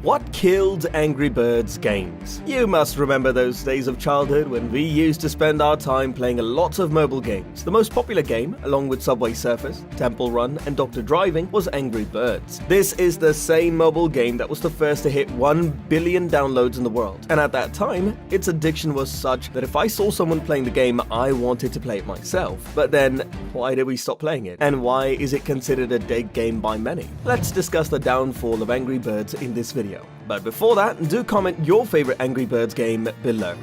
What killed Angry Birds games? You must remember those days of childhood when we used to spend our time playing a lot of mobile games. The most popular game, along with Subway Surfers, Temple Run, and Dr. Driving, was Angry Birds. This is the same mobile game that was the first to hit 1 billion downloads in the world. And at that time, its addiction was such that if I saw someone playing the game, I wanted to play it myself. But then, why did we stop playing it? And why is it considered a dead game by many? Let's discuss the downfall of Angry Birds in this video. But before that, do comment your favorite Angry Birds game below.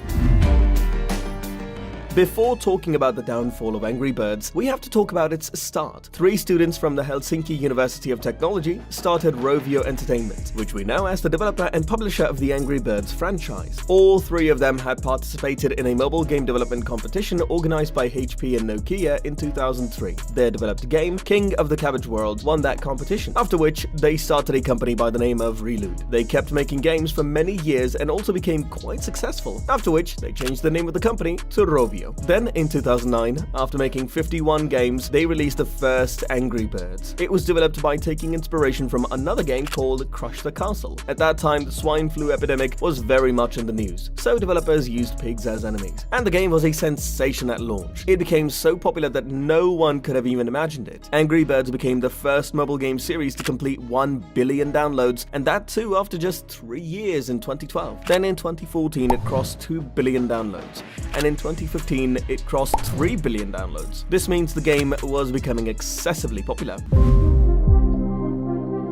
Before talking about the downfall of Angry Birds, we have to talk about its start. 3 students from the Helsinki University of Technology started Rovio Entertainment, which we know as the developer and publisher of the Angry Birds franchise. All 3 of them had participated in a mobile game development competition organized by HP and Nokia in 2003. Their developed game, King of the Cabbage World, won that competition, after which they started a company by the name of Reload. They kept making games for many years and also became quite successful, after which they changed the name of the company to Rovio. Then, in 2009, after making 51 games, they released the first Angry Birds. It was developed by taking inspiration from another game called Crush the Castle. At that time, the swine flu epidemic was very much in the news, so developers used pigs as enemies. And the game was a sensation at launch. It became so popular that no one could have even imagined it. Angry Birds became the first mobile game series to complete 1 billion downloads, and that too after just 3 years in 2012. Then in 2014, it crossed 2 billion downloads, and in 2015, it crossed 3 billion downloads. This means the game was becoming excessively popular.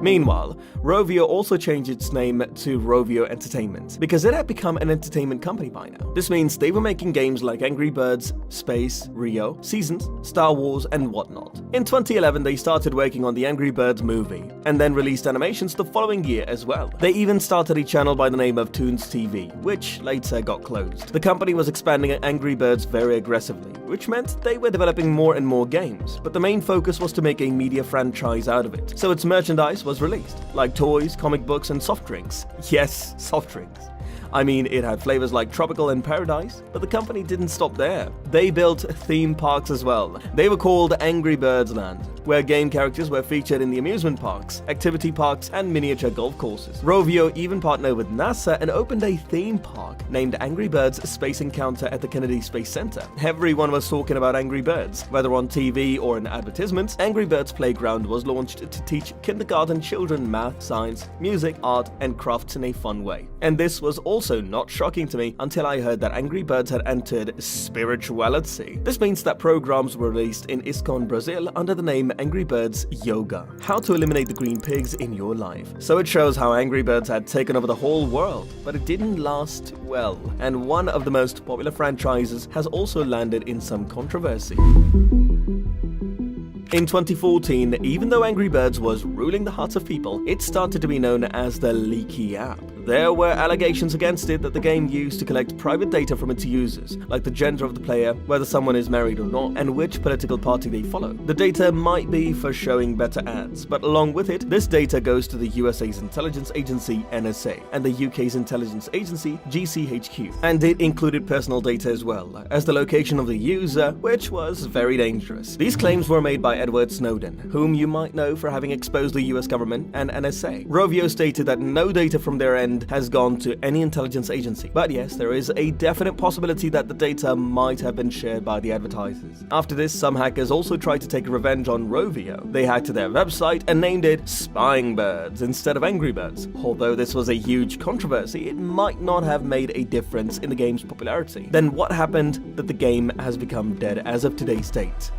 Meanwhile, Rovio also changed its name to Rovio Entertainment because it had become an entertainment company by now. This means they were making games like Angry Birds, Space, Rio, Seasons, Star Wars, and whatnot. In 2011, they started working on the Angry Birds movie, and then released animations the following year as well. They even started a channel by the name of Toons TV, which later got closed. The company was expanding Angry Birds very aggressively, which meant they were developing more and more games, but the main focus was to make a media franchise out of it, so its merchandise was released, like toys, comic books, and soft drinks. Yes, soft drinks. I mean, it had flavors like Tropical and Paradise, but the company didn't stop there. They built theme parks as well. They were called Angry Birds Land, where game characters were featured in the amusement parks, activity parks, and miniature golf courses. Rovio even partnered with NASA and opened a theme park named Angry Birds Space Encounter at the Kennedy Space Center. Everyone was talking about Angry Birds. Whether on TV or in advertisements, Angry Birds Playground was launched to teach kindergarten children math, science, music, art, and crafts in a fun way. And this was also not shocking to me until I heard that Angry Birds had entered spirituality. This means that programs were released in ISKCON Brazil under the name Angry Birds Yoga. How to eliminate the green pigs in your life. So it shows how Angry Birds had taken over the whole world, but it didn't last well, and one of the most popular franchises has also landed in some controversy. In 2014, even though Angry Birds was ruling the hearts of people, it started to be known as the Leaky app. There were allegations against it that the game used to collect private data from its users, like the gender of the player, whether someone is married or not, and which political party they follow. The data might be for showing better ads, but along with it, this data goes to the USA's intelligence agency NSA and the UK's intelligence agency GCHQ. And it included personal data as well, as the location of the user, which was very dangerous. These claims were made by Edward Snowden, whom you might know for having exposed the US government and NSA. Rovio stated that no data from their end has gone to any intelligence agency. But yes, there is a definite possibility that the data might have been shared by the advertisers. After this, some hackers also tried to take revenge on Rovio. They hacked their website and named it Spying Birds instead of Angry Birds. Although this was a huge controversy, it might not have made a difference in the game's popularity. Then what happened that the game has become dead as of today's date?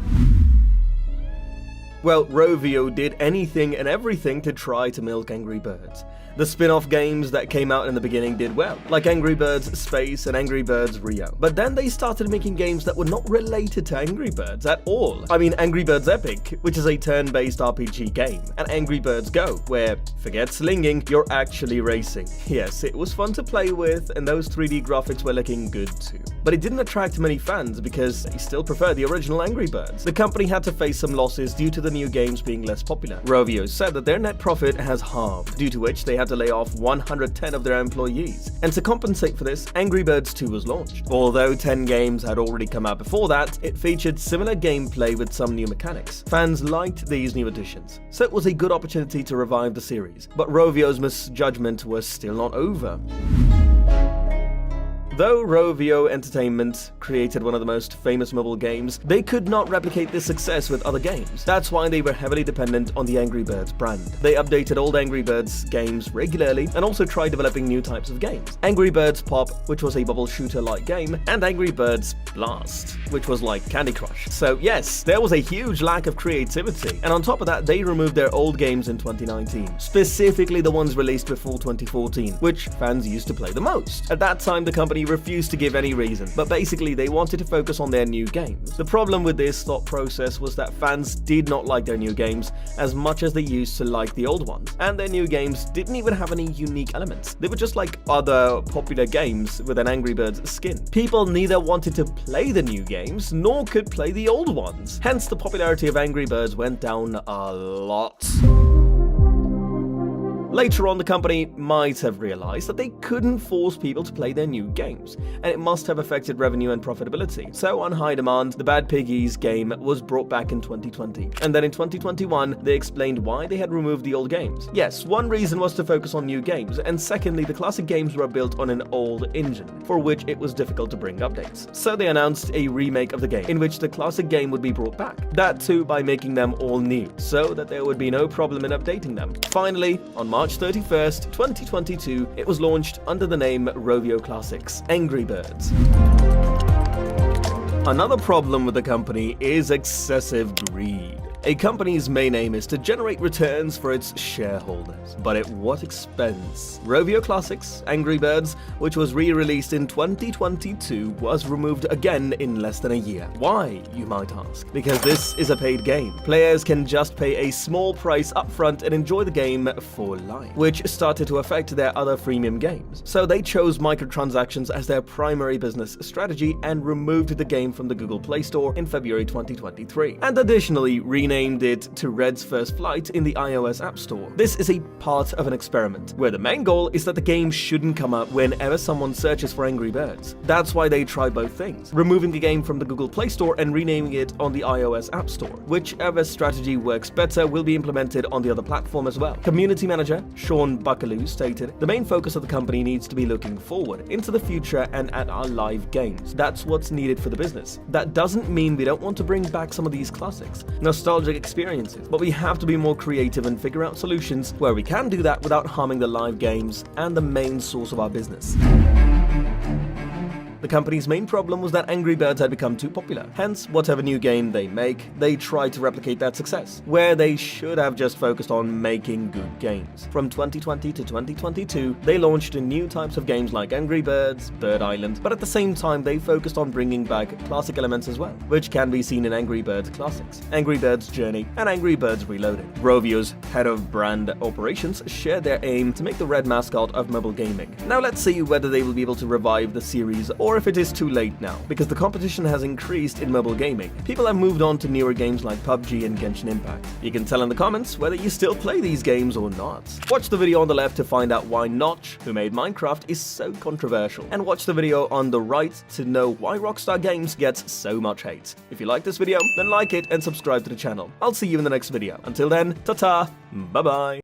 Well, Rovio did anything and everything to try to milk Angry Birds. The spin-off games that came out in the beginning did well, like Angry Birds Space and Angry Birds Rio. But then they started making games that were not related to Angry Birds at all. I mean, Angry Birds Epic, which is a turn-based RPG game, and Angry Birds Go, where, forget slinging, you're actually racing. Yes, it was fun to play with, and those 3D graphics were looking good too. But it didn't attract many fans because they still prefer the original Angry Birds. The company had to face some losses due to the new games being less popular. Rovio said that their net profit has halved, due to which they had to lay off 110 of their employees. And to compensate for this, Angry Birds 2 was launched. Although 10 games had already come out before that, it featured similar gameplay with some new mechanics. Fans liked these new additions, so it was a good opportunity to revive the series. But Rovio's misjudgment was still not over. Though Rovio Entertainment created one of the most famous mobile games, they could not replicate this success with other games. That's why they were heavily dependent on the Angry Birds brand. They updated old Angry Birds games regularly and also tried developing new types of games. Angry Birds Pop, which was a bubble shooter-like game, and Angry Birds Blast, which was like Candy Crush. So yes, there was a huge lack of creativity. And on top of that, they removed their old games in 2019, specifically the ones released before 2014, which fans used to play the most. At that time, the company refused to give any reason, but basically they wanted to focus on their new games. The problem with this thought process was that fans did not like their new games as much as they used to like the old ones, and their new games didn't even have any unique elements. They were just like other popular games with an Angry Birds skin. People neither wanted to play the new games nor could play the old ones. Hence, the popularity of Angry Birds went down a lot. Later on, the company might have realized that they couldn't force people to play their new games, and it must have affected revenue and profitability. So on high demand, the Bad Piggies game was brought back in 2020. And then in 2021, they explained why they had removed the old games. Yes, one reason was to focus on new games, and secondly, the classic games were built on an old engine, for which it was difficult to bring updates. So they announced a remake of the game, in which the classic game would be brought back. That too by making them all new, so that there would be no problem in updating them. Finally, on March 31st, 2022, it was launched under the name Rovio Classics: Angry Birds. Another problem with the company is excessive greed. A company's main aim is to generate returns for its shareholders, but at what expense? Rovio Classics: Angry Birds, which was re-released in 2022, was removed again in less than a year. Why, you might ask? Because this is a paid game. Players can just pay a small price upfront and enjoy the game for life, which started to affect their other freemium games. So they chose microtransactions as their primary business strategy and removed the game from the Google Play Store in February 2023, and additionally renamed it to Red's First Flight in the iOS App Store. This is a part of an experiment, where the main goal is that the game shouldn't come up whenever someone searches for Angry Birds. That's why they try both things, removing the game from the Google Play Store and renaming it on the iOS App Store. Whichever strategy works better will be implemented on the other platform as well. Community manager Sean Buckaloo stated, "The main focus of the company needs to be looking forward, into the future and at our live games. That's what's needed for the business. That doesn't mean we don't want to bring back some of these classics, nostalgic experiences, but we have to be more creative and figure out solutions where we can do that without harming the live games and the main source of our business." The company's main problem was that Angry Birds had become too popular. Hence, whatever new game they make, they try to replicate that success, where they should have just focused on making good games. From 2020 to 2022, they launched new types of games like Angry Birds, Bird Island, but at the same time, they focused on bringing back classic elements as well, which can be seen in Angry Birds Classics, Angry Birds Journey, and Angry Birds Reloaded. Rovio's head of brand operations shared their aim to make the red mascot of mobile gaming. Now let's see whether they will be able to revive the series or if it is too late now, because the competition has increased in mobile gaming. People have moved on to newer games like PUBG and Genshin Impact. You can tell in the comments whether you still play these games or not. Watch the video on the left to find out why Notch, who made Minecraft, is so controversial, and watch the video on the right to know why Rockstar Games gets so much hate. If you like this video, then like it and subscribe to the channel. I'll see you in the next video. Until then, ta-ta, bye-bye.